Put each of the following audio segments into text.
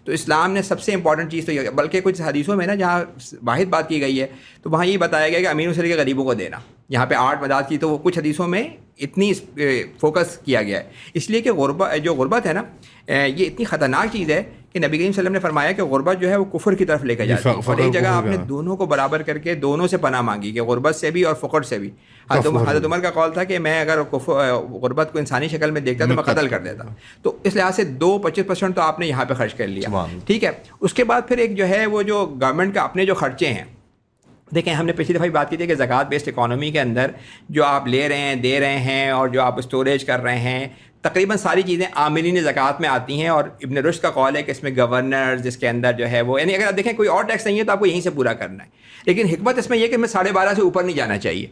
تو اسلام نے سب سے امپورٹنٹ چیز تو یہ، بلکہ کچھ حدیثوں میں نا جہاں واحد بات کی گئی ہے تو وہاں یہ بتایا گیا کہ امیر المومنین کے غریبوں کو دینا، یہاں پہ 8 مداد کی، تو وہ کچھ حدیثوں میں اتنی فوکس کیا گیا ہے، اس لیے کہ غربت ہے نا یہ اتنی خطرناک چیز ہے کہ نبی کریم صلی اللہ علیہ وسلم نے فرمایا کہ غربت جو ہے وہ کفر کی طرف لے کے جاتی ہے، اور ایک جگہ آپ نے دونوں کو برابر کر کے دونوں سے پناہ مانگی کہ غربت سے بھی اور فقر سے بھی۔ حضرت عمر کا قول تھا کہ میں اگر غربت کو انسانی شکل میں دیکھتا تو میں قتل کر دیتا، تو اس لحاظ سے 25% تو آپ نے یہاں پہ خرچ کر لیا، ٹھیک ہے۔ اس کے بعد پھر ایک جو ہے وہ جو گورنمنٹ کا اپنے جو خرچے ہیں، دیکھیں ہم نے پچھلی دفعہ بات کی تھی کہ زکوٰۃ بیسڈ اکانومی کے اندر جو آپ لے رہے ہیں، دے رہے ہیں، اور جو آپ اسٹوریج کر رہے ہیں، تقریباً ساری چیزیں عاملین زکوٰۃ میں آتی ہیں، اور ابن رشد کا قول ہے کہ اس میں گورنر جس کے اندر جو ہے وہ، یعنی اگر آپ دیکھیں کوئی اور ٹیکس نہیں ہے تو آپ کو یہیں سے پورا کرنا ہے، لیکن حکمت اس میں یہ کہ میں 12.5 سے اوپر نہیں جانا چاہیے۔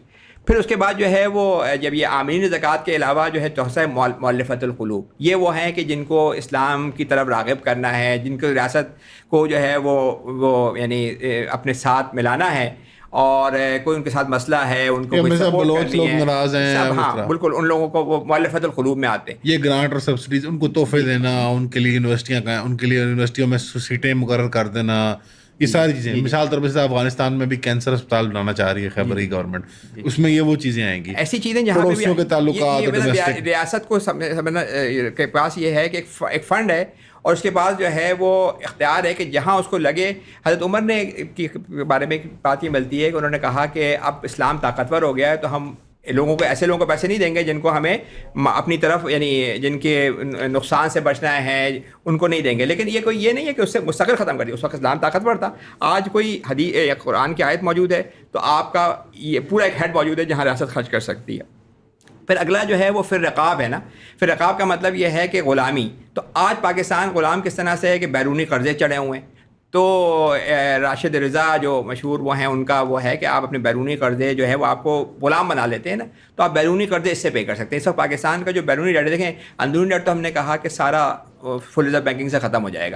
پھر اس کے بعد جو ہے وہ جب یہ عاملین زکوٰۃ کے علاوہ جو ہے توسع مؤلفۃ القلوب، یہ وہ ہیں کہ جن کو اسلام کی طرف راغب کرنا ہے، جن کو ریاست کو جو ہے وہ یعنی اپنے ساتھ ملانا ہے، اور کوئی ان کے ساتھ مسئلہ ہے، ان کو بلوچ لوگ ناراض ہیں، ہاں بالکل، ان لوگوں کو وہ مؤلفۃ القلوب میں آتے ہیں۔ یہ گرانٹ اور سبسڈیز، ان کو تحفے دینا، ان کے لیے یونیورسٹیاں، ان کے لیے یونیورسٹیوں میں سیٹیں مقرر کر دینا، یہ ساری چیزیں۔ مثال طور پر افغانستان میں بھی کینسر اسپتال بنانا چاہ رہی ہے خیبر کی گورنمنٹ، اس میں یہ وہ چیزیں آئیں گی، ایسی چیزیں جہاں پہ کے تعلقات۔ ریاست کو سمجھنا کے پاس یہ ہے کہ ایک فنڈ ہے، اور اس کے بعد جو ہے وہ اختیار ہے کہ جہاں اس کو لگے۔ حضرت عمر نے کے بارے میں ایک بات یہ ملتی ہے کہ انہوں نے کہا کہ اب اسلام طاقتور ہو گیا ہے تو ہم لوگوں کو، ایسے لوگوں کو پیسے نہیں دیں گے جن کو ہمیں اپنی طرف، یعنی جن کے نقصان سے بچنا ہے، ان کو نہیں دیں گے، لیکن یہ نہیں ہے کہ اس سے مستقل ختم کر دیا۔ اس وقت اسلام طاقتور تھا، آج کوئی حدیث یا قرآن کی آیت موجود ہے تو آپ کا یہ پورا ایک ہیڈ موجود ہے جہاں ریاست خرچ کر سکتی ہے۔ پھر اگلا جو ہے وہ پھر رقاب ہے نا، پھر رقاب کا مطلب یہ ہے کہ غلامی۔ تو آج پاکستان غلام کس طرح سے ہے کہ بیرونی قرضے چڑھے ہوئے ہیں، تو راشد رضا جو مشہور وہ ہیں، ان کا وہ ہے کہ آپ اپنے بیرونی قرضے جو ہے وہ آپ کو غلام بنا لیتے ہیں نا، تو آپ بیرونی قرضے اس سے پے کر سکتے ہیں۔ اس وقت پاکستان کا جو بیرونی ڈیٹ، دیکھیں اندرونی ڈیٹ تو ہم نے کہا کہ سارا فل ریزرو بینکنگ سے ختم ہو جائے گا،